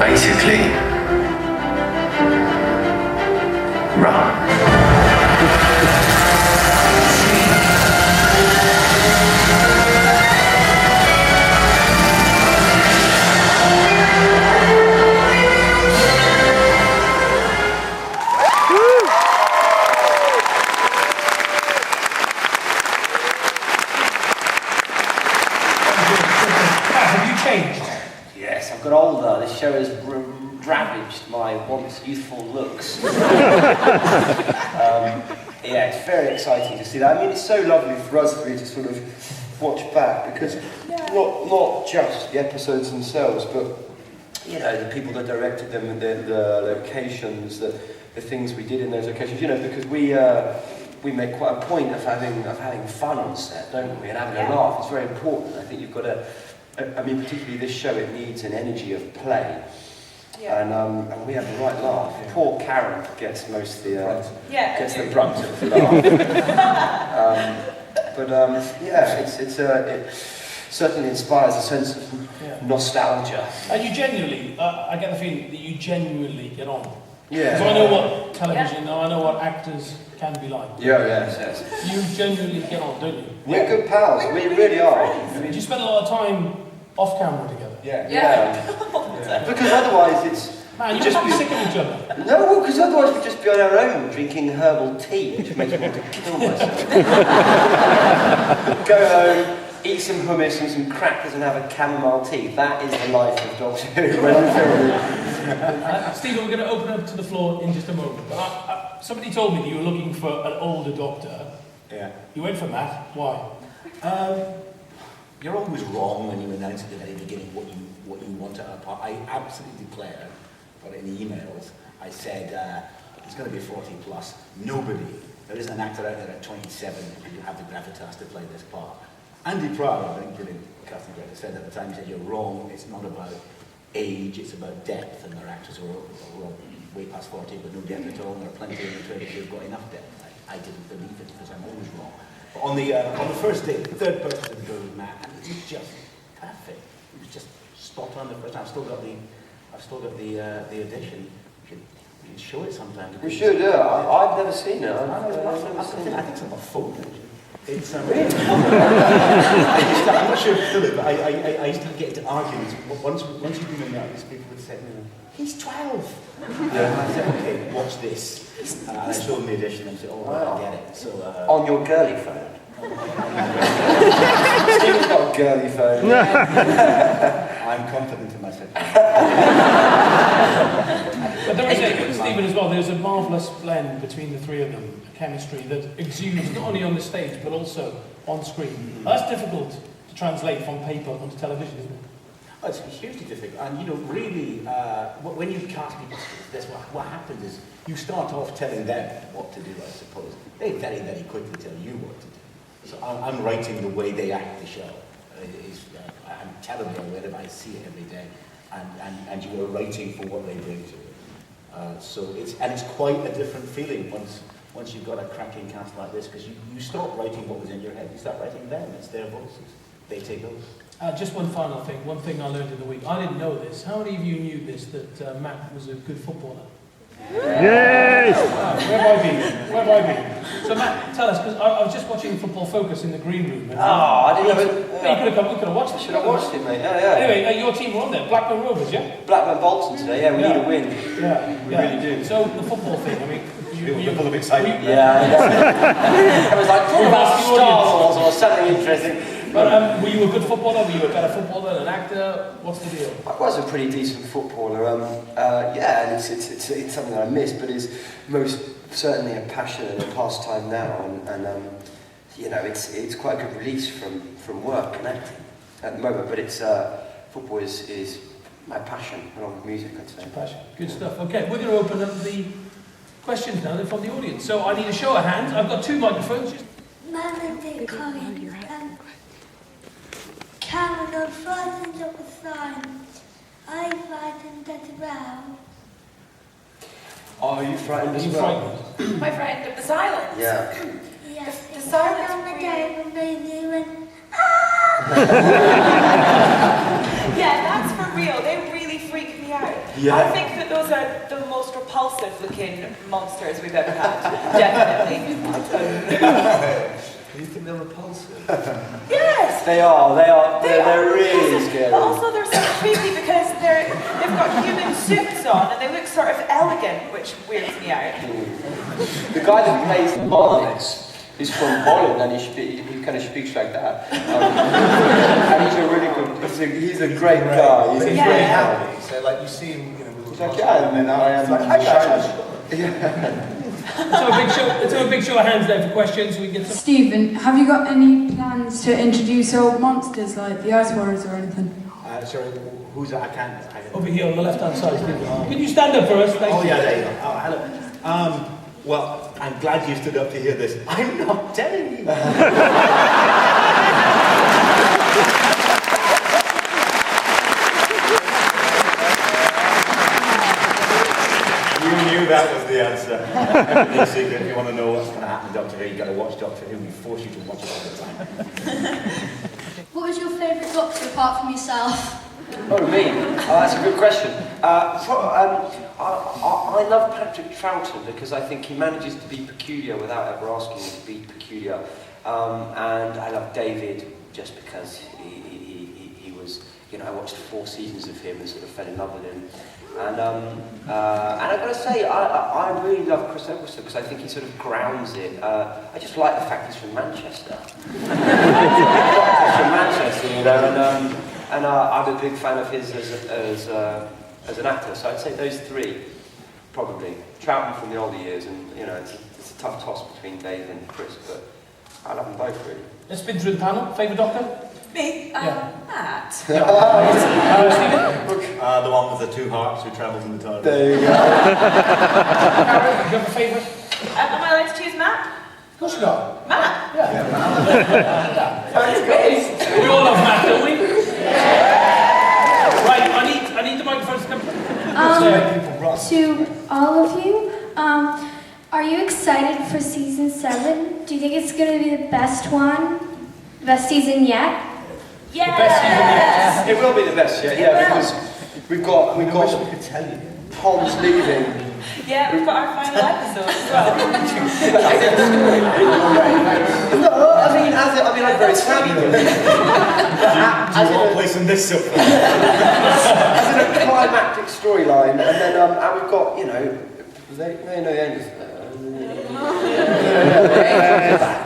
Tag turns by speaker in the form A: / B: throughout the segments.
A: basically run.
B: Yes, I've got older. This show has ravaged my once youthful looks. Yeah, it's very exciting to see that. I mean, it's so lovely for us three to sort of watch back, because not just the episodes themselves, but you know, the people that directed them, and the locations, the things we did in those locations. You know, because we make quite a point of having fun on set, don't we, and having a laugh. It's very important. I think you've got to. I mean, particularly this show, it needs an energy of play, and we have the right laugh. Poor Karen gets most of the gets the brunt of the laugh. It certainly inspires a sense of nostalgia.
C: And you genuinely, I get the feeling that you genuinely get on.
B: Yeah.
C: So I know what television, I know what actors can be like.
B: Yes.
C: You genuinely get on, don't you?
B: We're good pals. We really are.
C: Do you spend a lot of time off camera together?
B: Yeah. Because otherwise it's...
C: Man, you must be sick of each other.
B: No, because otherwise we'd just be on our own drinking herbal tea, which makes me want to kill myself. Go home, eat some hummus and some crackers and have a chamomile tea. That is the life of Doctor Who when I'm filming.
C: Stephen, we're going to open up to the floor in just a moment. But somebody told me that you were looking for an older Doctor.
D: Yeah.
C: You went for Matt. Why?
D: You're always wrong when you announce at the very beginning what you want out of a part. I absolutely declared, got it in the emails, I said, it's going to be 40 plus. Nobody, there isn't an actor out there at 27 who have the gravitas to play this part. Andy Pryor, I think, brilliant casting director, said at the time, he said, you're wrong, it's not about age, it's about depth, and there are actors who are way past 40 with no depth at all, and there are plenty in the 20s who've got enough depth. I didn't believe it because I'm always wrong. But on the first day, the third person to go with Matt, and it was just perfect. It was just spot on the first time. I've still got the audition. We can show it sometime.
B: We should, yeah. I've never seen it.
D: I think it's on my phone. It's
B: really?
D: I'm not sure if it's still it, but I used to get into arguments. Once you've been in that, people would say, he's 12. Yeah. I said, okay, watch this. And I showed them the edition and said, oh, right, I get it. So,
B: on your girly phone? Stephen's got a girly phone.
D: I'm confident in myself.
C: But there is Stephen as well, there's a marvellous blend between the three of them, a chemistry that exudes not only on the stage but also on screen. That's difficult to translate from paper onto television, isn't it?
D: Oh, it's hugely difficult, and you know, really, when you cast people, that's what happens is you start off telling them what to do, I suppose. They very, very quickly tell you what to do. So I'm writing the way they act the show. I'm terribly aware of it, I see it every day, and you are writing for what they bring to it. So it's quite a different feeling once you've got a cracking cast like this, because you stop writing what was in your head, you start writing them, it's their voices. They take over.
C: Just one final thing, one thing I learned in the week. I didn't know this. How many of you knew this, that Matt was a good footballer?
E: Yes!
C: Where have I been? So Matt, tell us, because I was just watching Football Focus in the green room.
B: I didn't know it.
C: You could have watched it.
B: Should have watched it, mate. Yeah.
C: Anyway, your team were on there, Blackburn Rovers, yeah?
B: Blackburn Bolton today, we need a win.
C: Yeah,
B: we really do.
C: So the football thing, I mean,
D: you're full of excitement.
B: Yeah. It was like, talk about Star Wars or something interesting.
C: But were you a good footballer? Were you a better footballer than an actor? What's the deal?
B: I was a pretty decent footballer. And it's something that I miss, but is most certainly a passion and a pastime now. And you know, it's quite a good release from work and acting at the moment. But it's football is my passion along with music, I'd say.
C: It's your passion. Good stuff. Okay, we're going to open up the questions now from the audience. So I need a show of hands. I've got two microphones.
F: Melody Colin. Canada frightened of the signs. I frightened as well.
B: Are you frightened as well?
G: Am I frightened of the silence?
B: Yeah.
F: Yes.
G: The silence
F: on the day when they knew and
G: yeah, that's for real. They really freaked me me out.
B: Yeah.
G: I think that those are the most repulsive looking monsters we've ever had. Definitely.
B: Do you think they're repulsive?
G: Yes!
B: They are. They're really scary.
G: But also they're so creepy because they've got human suits on and they look sort of elegant, which weirds me out.
B: The guy that plays Barnes is from Holland and he kind of speaks like that. And he's a really good, he's a great guy. He's a
G: Yeah.
B: great guy.
H: So like you see him,
B: He's like, yeah, and then I am like, hi guys.
C: Let's have a big show of hands there for questions. We can get some.
I: Stephen, have you got any plans to introduce old monsters like the Ice Warriors or anything?
D: Sorry, who's that? I can't.
C: Over here on the left-hand side, Stephen. Can you stand up for us? Thank you.
D: Yeah, there you go. Oh, hello. Well, I'm glad you stood up to hear this. I'm not telling you. You knew that was the answer. Everything's secret. If you want to know what's going to happen to Doctor Who, you've got to watch Doctor Who. We force you to watch it all the time.
F: What was your favourite Doctor apart from yourself?
B: Oh, me? That's a good question. I love Patrick Troughton because I think he manages to be peculiar without ever asking you to be peculiar. And I love David just because he was, I watched 4 seasons of him and sort of fell in love with him. And I've got to say, I really love Chris Eccleston because I think he sort of grounds it. I just like the fact he's from Manchester. He's from Manchester, and I'm a big fan of his as an actor. So I'd say those 3, probably. Troughton from the older years, and it's a tough toss between Dave and Chris, but I love them both really.
C: Let's spin through the panel. Favourite Doctor?
G: Me?
C: Stephen?
G: Matt.
H: the one with the 2 hearts who travels in the TARDIS.
B: There you go.
C: Karen, do you have a favourite?
G: Am I allowed to choose Matt?
C: Of course you got.
G: Matt?
C: We all love Matt, don't we? Right, I need the microphone to come.
F: To all of you, are you excited for season 7? Do you think it's going to be the best one? The best season yet?
G: Yeah.
C: The best season yet.
B: It will be the best, yeah, because we've got
H: we could tell you.
B: Tom's leaving.
G: Yeah, we've got our final episode as well.
B: No, I'm very sad.
H: As in place in this
B: as in a climactic storyline, and then and we've got the angels.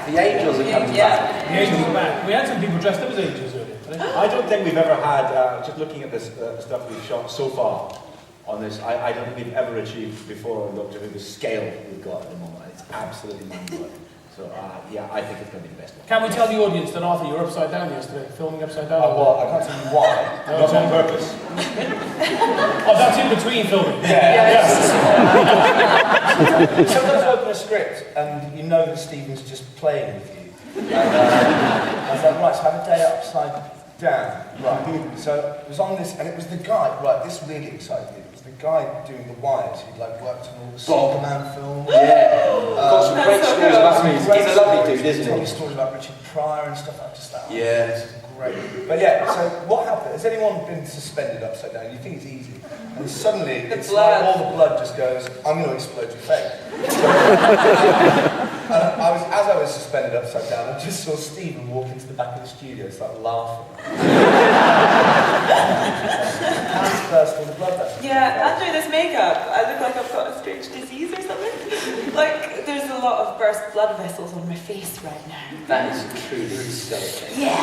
B: The angels are coming back.
C: The angels are back. We had some people dressed up as angels earlier.
H: I don't think we've ever had, just looking at this stuff we've shot so far on this, I don't think we've ever achieved before on Doctor Who the scale we've got at the moment. It's absolutely mind-blowing. So, yeah, I think it's going to be the best one.
C: Can we tell the audience that, Arthur, you were upside down yesterday, filming upside down?
H: Well, I can't tell you why. Not on purpose.
C: Oh, that's in between filming.
H: Sometimes you open a script and you know that Stephen's just playing with you. And I was like, right, so have a day upside down. Right. So it was on this, and it was the guy, right, this really excited me. It was the guy doing the wires who'd worked on all the Superman films.
B: Yeah. Got some great stories about him. He's a lovely dude, isn't
H: Told
B: he?
H: me stories about Richard Pryor and stuff like that.
B: Yeah.
H: This is great. But yeah, so what happened? Has anyone been suspended upside down? You think it's easy. And suddenly, it's like all the blood just goes, I'm going to explode your face. And as I was suspended upside down, I just saw Stephen walk into the back of the studio, laughing. Hands first, all the blood vessels.
G: Yeah, under this makeup, I look like I've got a strange disease or something. There's a lot of burst blood vessels on my face right now.
B: That is truly hysterical.
G: Yeah.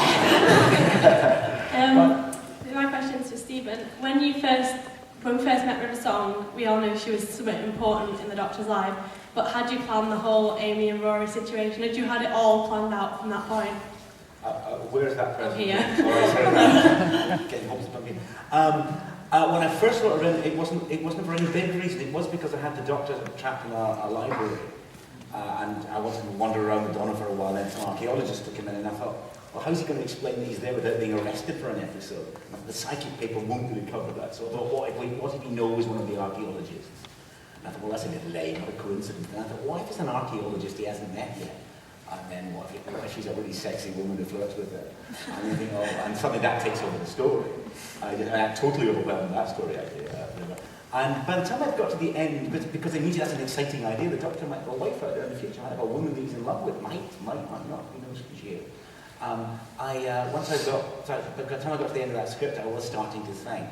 J: My question's for Stephen. When we first met River Song, we all knew she was somewhat important in the Doctor's life. But had you planned the whole Amy and Rory situation? Had you had it all planned out from that point?
H: Where's that present?
J: Here.
D: Getting hopes from me. When I first wrote her in, it wasn't for any big reason. It was because I had the Doctor trapped in a library, and I wanted to wander around the Donna for a while. Then some archaeologists took him in, and I thought, well, how's he going to explain that he's there without being arrested for an episode? The psychic paper won't really cover that. So I thought, what if he knows one of the archaeologists? And I thought, well, that's a bit lame, what a coincidence. And I thought, what if it's an archaeologist he hasn't met yet? And then what if she's a really sexy woman who flirts with her? And you think, oh, and suddenly that takes over the story. I totally overwhelmed that story idea. And by the time I'd got to the end, because they needed, that's an exciting idea, the Doctor might have a wife out there in the future, might have a woman that he's in love with, might not, who knows, she is. Once I got, by the time I got to the end of that script, I was starting to think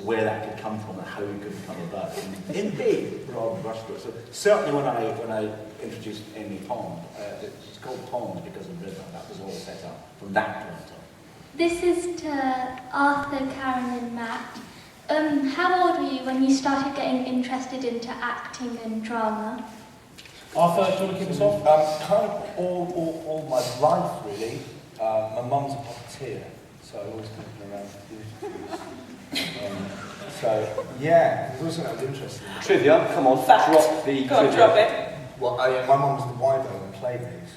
D: where that could come from and how it could come about in big, broad brushstrokes. So certainly when I introduced Amy Pond, she's called Pond because of river, that was all set up from that point on.
F: This is to Arthur, Karen and Matt. How old were you when you started getting interested into acting and drama?
C: Arthur, do you want to kick us off?
H: Kind of all my life, really. My mum's a puppeteer, so I always come around theatre. So, yeah, it was something I was interested in.
B: Trivia, come on,
G: Fact.
B: drop the
G: Go on,
B: trivia.
G: drop it.
H: Well, my mum was the widow in Playdays.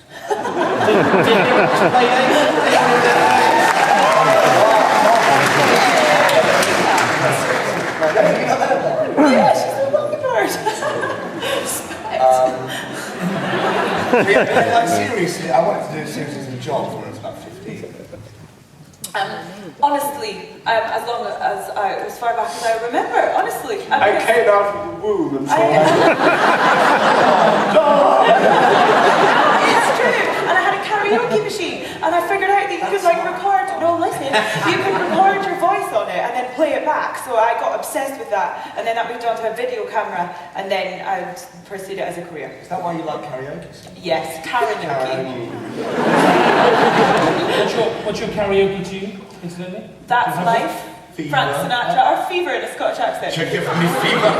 G: Yeah, she's a lucky bird.
H: Like, seriously, I wanted to do a series as a job when I was about 15.
G: Honestly, as long as as far back as I remember, honestly.
B: I came out of the womb and saw
G: It's true. And I had a karaoke machine, and I figured out that you could like record. No, listen, you could record your voice on it and then play it back. So I got obsessed with that, and then that moved on to a video camera, and then I pursued it as a career.
H: Is that why you like karaoke?
G: Yes, karaoke.
C: What's your karaoke tune, incidentally?
G: That's Life.
H: Fever.
G: Frank Sinatra, or Fever in a Scottish accent.
H: Should give me fever.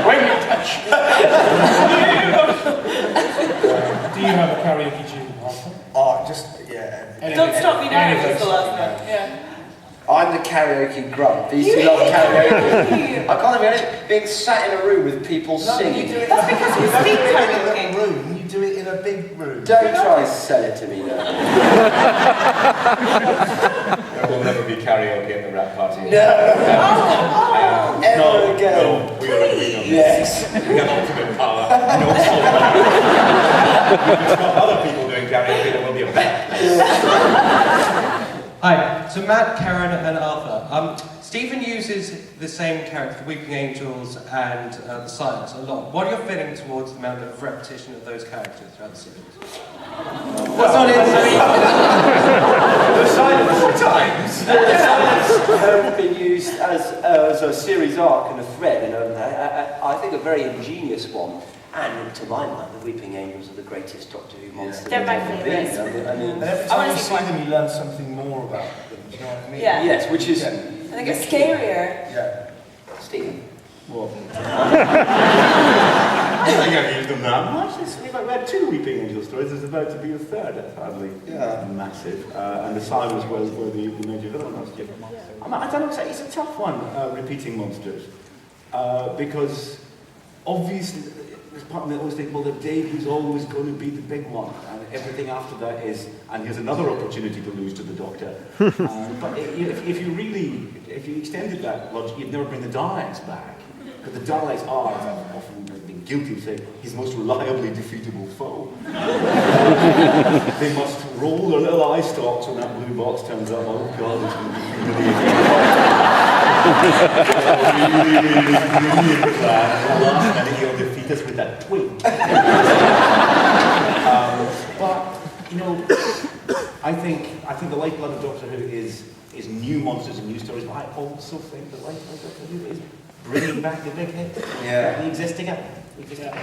C: When you touch. Do you have a karaoke tune, Arthur?
H: Oh, just, yeah.
G: Don't Stop Me Now was the last one. Yeah.
B: I'm the karaoke grump. These two love karaoke. I can't imagine being sat in a room with people singing.
G: That's because we speak
H: in a
G: karaoke.
H: little room, you do it in a big room.
B: Don't try and sell it to me now.
A: There will never be karaoke at the rap party.
B: No. Ever again.
A: No, we are agreed on this.
B: Yes.
A: We have ultimate power. No soul. If we stop other people doing karaoke, there will be a better place.
K: Hi, so Matt, Karen and Arthur. Stephen uses the same character, the Weeping Angels and the Silence, a lot. What are your feelings towards the amount of repetition of those characters throughout the series? That's not it.
B: The Silence 4 times. The Silence have been used as a series arc and a thread, and I think a very ingenious one. And to my mind, the Weeping Angels are the greatest Doctor Who monsters.
G: They're my
B: ever
G: favourites.
B: been.
H: And every time you see them, you learn something more about them. Do you know what I mean?
G: Yeah.
B: Yes, which is...
G: I think it's scarier.
H: Yeah.
B: Stephen.
A: What? I think I've used them that much. We had 2 Weeping Angel stories. There's about to be a 3rd. That's hardly massive. And the Silence was where the major villain was. I don't know, it's a tough one, repeating monsters. Because obviously, there's part of me that always think, well, the debut's always going to be the big one. And everything after that is, and here's another opportunity to lose to the Doctor. But if you extended that logic, you'd never bring the Daleks back. Because the Daleks are, as I've often been guilty of saying, his most reliably defeatable foe. They must roll their little eye stalks when that blue box turns up. Oh God, it's going to be really plan. And the last minute he'll defeat us with that twink. But, you know, I think the lifeblood of Doctor Who is new monsters and new stories, but I also think the lifeblood of Doctor Who is bringing back the big hit.
B: Yeah.
A: We exist together.
I: Yeah.